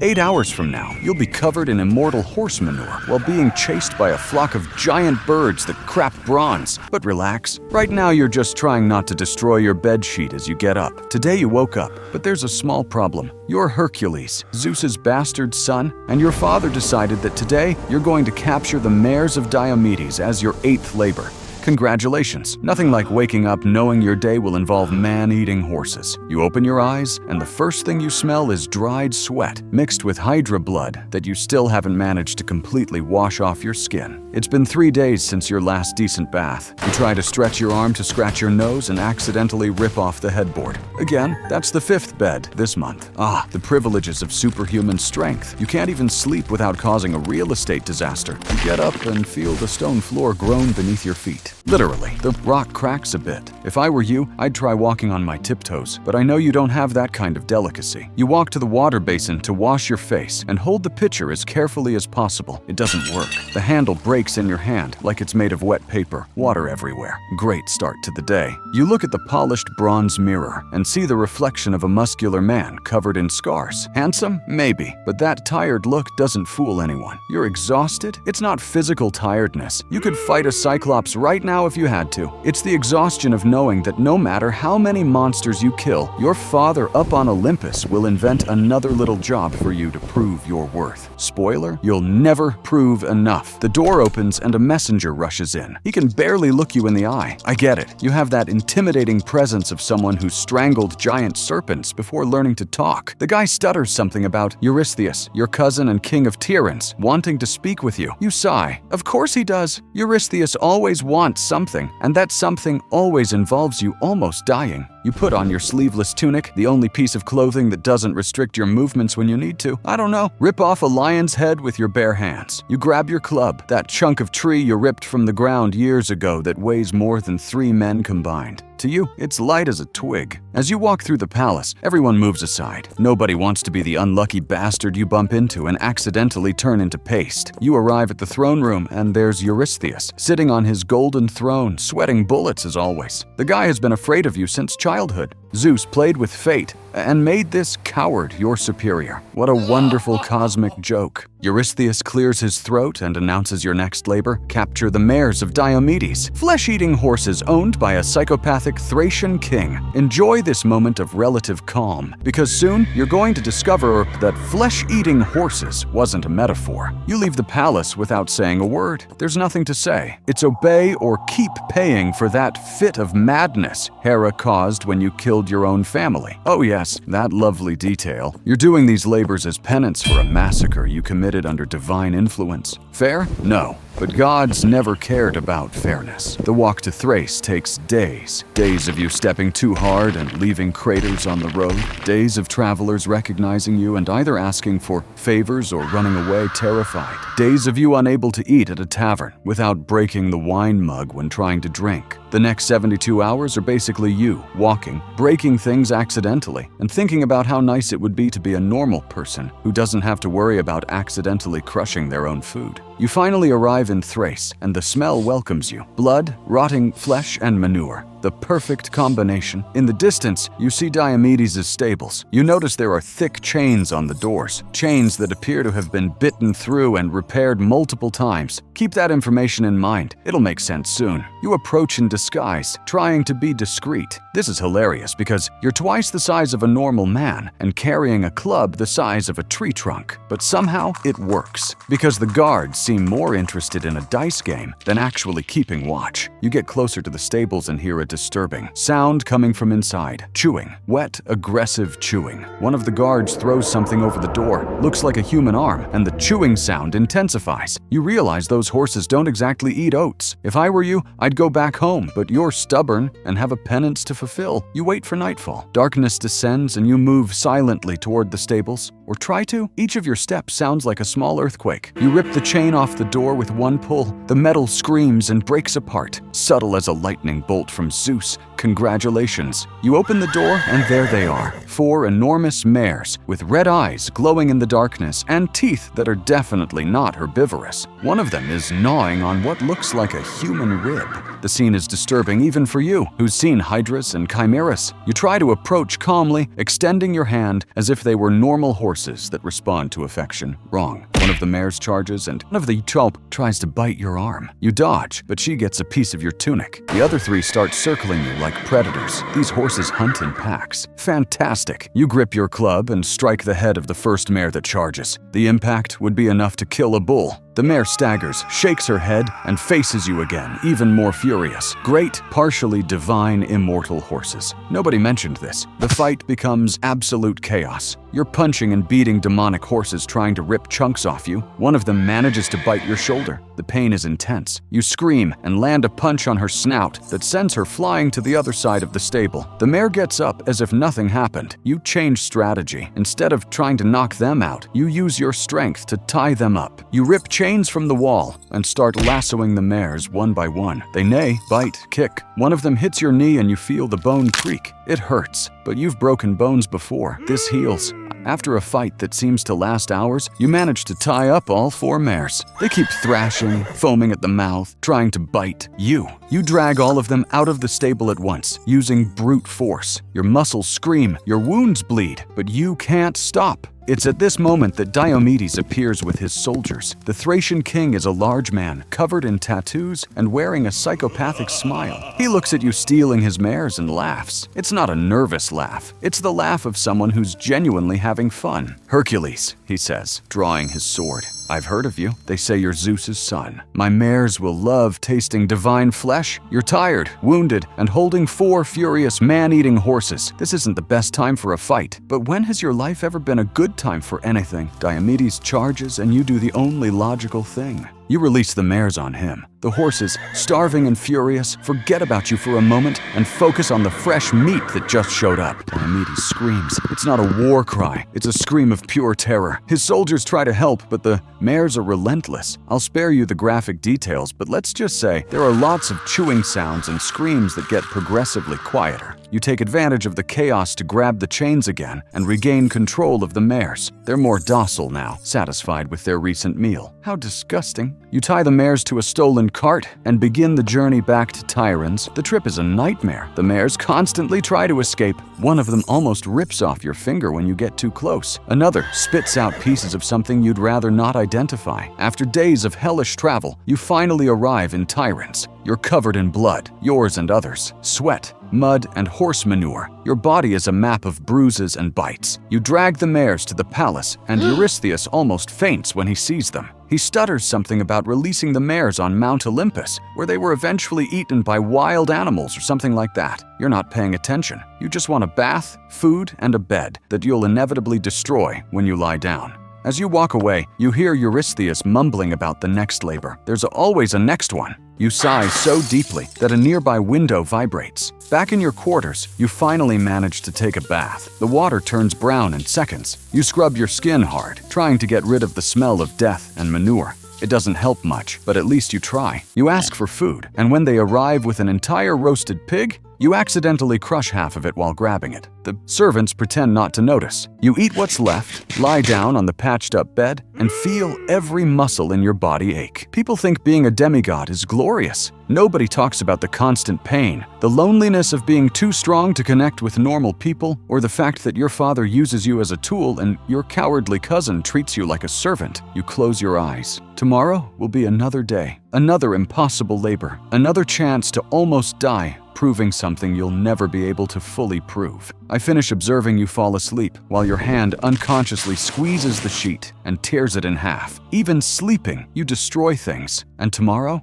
8 hours from now, you'll be covered in immortal horse manure while being chased by a flock of giant birds that crap bronze. But relax. Right now, you're just trying not to destroy your bedsheet as you get up. Today you woke up, but there's a small problem. You're Hercules, Zeus's bastard son, and your father decided that today you're going to capture the Mares of Diomedes as your 8th labor. Congratulations. Nothing like waking up knowing your day will involve man-eating horses. You open your eyes, and the first thing you smell is dried sweat mixed with hydra blood that you still haven't managed to completely wash off your skin. It's been 3 days since your last decent bath. You try to stretch your arm to scratch your nose and accidentally rip off the headboard. Again, that's the 5th bed this month. Ah, the privileges of superhuman strength. You can't even sleep without causing a real estate disaster. You get up and feel the stone floor groan beneath your feet. Literally, the rock cracks a bit. If I were you, I'd try walking on my tiptoes, but I know you don't have that kind of delicacy. You walk to the water basin to wash your face and hold the pitcher as carefully as possible. It doesn't work. The handle breaks in your hand like it's made of wet paper, water everywhere. Great start to the day. You look at the polished bronze mirror and see the reflection of a muscular man covered in scars. Handsome? Maybe, but that tired look doesn't fool anyone. You're exhausted? It's not physical tiredness. You could fight a cyclops right now if you had to. It's the exhaustion of knowing that no matter how many monsters you kill, your father up on Olympus will invent another little job for you to prove your worth. Spoiler, you'll never prove enough. The door opens and a messenger rushes in. He can barely look you in the eye. I get it. You have that intimidating presence of someone who strangled giant serpents before learning to talk. The guy stutters something about Eurystheus, your cousin and king of Tyrants, wanting to speak with you. You sigh. Of course he does. Eurystheus always wants something, and that something always involves you almost dying. You put on your sleeveless tunic, the only piece of clothing that doesn't restrict your movements when you need to. I don't know, rip off a lion's head with your bare hands. You grab your club, that chunk of tree you ripped from the ground years ago that weighs more than 3 men combined. To you, it's light as a twig. As you walk through the palace, everyone moves aside. Nobody wants to be the unlucky bastard you bump into and accidentally turn into paste. You arrive at the throne room, and there's Eurystheus, sitting on his golden throne, sweating bullets as always. The guy has been afraid of you since childhood. Zeus played with fate and made this coward your superior. What a wonderful cosmic joke. Eurystheus clears his throat and announces your next labor: capture the Mares of Diomedes, flesh-eating horses owned by a psychopathic Thracian king. Enjoy this moment of relative calm, because soon you're going to discover that flesh-eating horses wasn't a metaphor. You leave the palace without saying a word. There's nothing to say. It's obey or keep paying for that fit of madness Hera caused when you killed your own family. Oh yes, that lovely detail. You're doing these labors as penance for a massacre you committed under divine influence. Fair? No. But gods never cared about fairness. The walk to Thrace takes days. Days of you stepping too hard and leaving craters on the road. Days of travelers recognizing you and either asking for favors or running away terrified. Days of you unable to eat at a tavern without breaking the wine mug when trying to drink. The next 72 hours are basically you walking, breaking things accidentally, and thinking about how nice it would be to be a normal person who doesn't have to worry about accidentally crushing their own food. You finally arrive in Thrace, and the smell welcomes you. Blood, rotting flesh, and manure. The perfect combination. In the distance, you see Diomedes' stables. You notice there are thick chains on the doors, chains that appear to have been bitten through and repaired multiple times. Keep that information in mind. It'll make sense soon. You approach in disguise, trying to be discreet. This is hilarious because you're twice the size of a normal man and carrying a club the size of a tree trunk. But somehow it works, because the guards seem more interested in a dice game than actually keeping watch. You get closer to the stables and hear a disturbing sound coming from inside. Chewing. Wet, aggressive chewing. One of the guards throws something over the door. Looks like a human arm, and the chewing sound intensifies. You realize those horses don't exactly eat oats. If I were you, I'd go back home, but you're stubborn and have a penance to fulfill. You wait for nightfall. Darkness descends and you move silently toward the stables. Or try to. Each of your steps sounds like a small earthquake. You rip the chain off the door with one pull. The metal screams and breaks apart. Subtle as a lightning bolt from Zeus, Congratulations. You open the door and there they are. 4 enormous mares with red eyes glowing in the darkness and teeth that are definitely not herbivorous. One of them is gnawing on what looks like a human rib. The scene is disturbing even for you, who's seen hydras and chimeras. You try to approach calmly, extending your hand as if they were normal horses that respond to affection. Wrong. One of the mares charges and one of the chop tries to bite your arm. You dodge, but she gets a piece of your tunic. The other 3 start circling you like predators. These horses hunt in packs. Fantastic. You grip your club and strike the head of the first mare that charges. The impact would be enough to kill a bull. The mare staggers, shakes her head, and faces you again, even more furious. Great, partially divine, immortal horses. Nobody mentioned this. The fight becomes absolute chaos. You're punching and beating demonic horses trying to rip chunks off you. One of them manages to bite your shoulder. The pain is intense. You scream and land a punch on her snout that sends her flying to the other side of the stable. The mare gets up as if nothing happened. You change strategy. Instead of trying to knock them out, you use your strength to tie them up. You rip chains from the wall and start lassoing the mares one by one. They neigh, bite, kick. One of them hits your knee and you feel the bone creak. It hurts, but you've broken bones before. This heals. After a fight that seems to last hours, you manage to tie up all 4 mares. They keep thrashing, foaming at the mouth, trying to bite you. You drag all of them out of the stable at once, using brute force. Your muscles scream, your wounds bleed, but you can't stop. It's at this moment that Diomedes appears with his soldiers. The Thracian king is a large man, covered in tattoos and wearing a psychopathic smile. He looks at you stealing his mares and laughs. It's not a nervous laugh. It's the laugh of someone who's genuinely having fun. "Hercules," he says, drawing his sword. "I've heard of you. They say you're Zeus's son. My mares will love tasting divine flesh. You're tired, wounded, and holding 4 furious man-eating horses. This isn't the best time for a fight. But when has your life ever been a good time for anything?" Diomedes charges and you do the only logical thing. You release the mares on him. The horses, starving and furious, forget about you for a moment and focus on the fresh meat that just showed up. Diomedes screams. It's not a war cry. It's a scream of pure terror. His soldiers try to help, but the mares are relentless. I'll spare you the graphic details, but let's just say there are lots of chewing sounds and screams that get progressively quieter. You take advantage of the chaos to grab the chains again and regain control of the mares. They're more docile now, satisfied with their recent meal. How disgusting. You tie the mares to a stolen cart and begin the journey back to Tyrannus. The trip is a nightmare. The mares constantly try to escape. One of them almost rips off your finger when you get too close. Another spits out pieces of something you'd rather not identify. After days of hellish travel, you finally arrive in Tyrannus. You're covered in blood, yours and others, sweat, mud, and horse manure. Your body is a map of bruises and bites. You drag the mares to the palace, and Eurystheus almost faints when he sees them. He stutters something about releasing the mares on Mount Olympus, where they were eventually eaten by wild animals or something like that. You're not paying attention. You just want a bath, food, and a bed that you'll inevitably destroy when you lie down. As you walk away, you hear Eurystheus mumbling about the next labor. There's always a next one. You sigh so deeply that a nearby window vibrates. Back in your quarters, you finally manage to take a bath. The water turns brown in seconds. You scrub your skin hard, trying to get rid of the smell of death and manure. It doesn't help much, but at least you try. You ask for food, and when they arrive with an entire roasted pig, you accidentally crush half of it while grabbing it. The servants pretend not to notice. You eat what's left, lie down on the patched-up bed, and feel every muscle in your body ache. People think being a demigod is glorious. Nobody talks about the constant pain, the loneliness of being too strong to connect with normal people, or the fact that your father uses you as a tool and your cowardly cousin treats you like a servant. You close your eyes. Tomorrow will be another day, another impossible labor, another chance to almost die, proving something you'll never be able to fully prove. I finish observing you fall asleep while your hand unconsciously squeezes the sheet and tears it in half. Even sleeping, you destroy things. And tomorrow,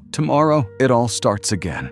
it all starts again.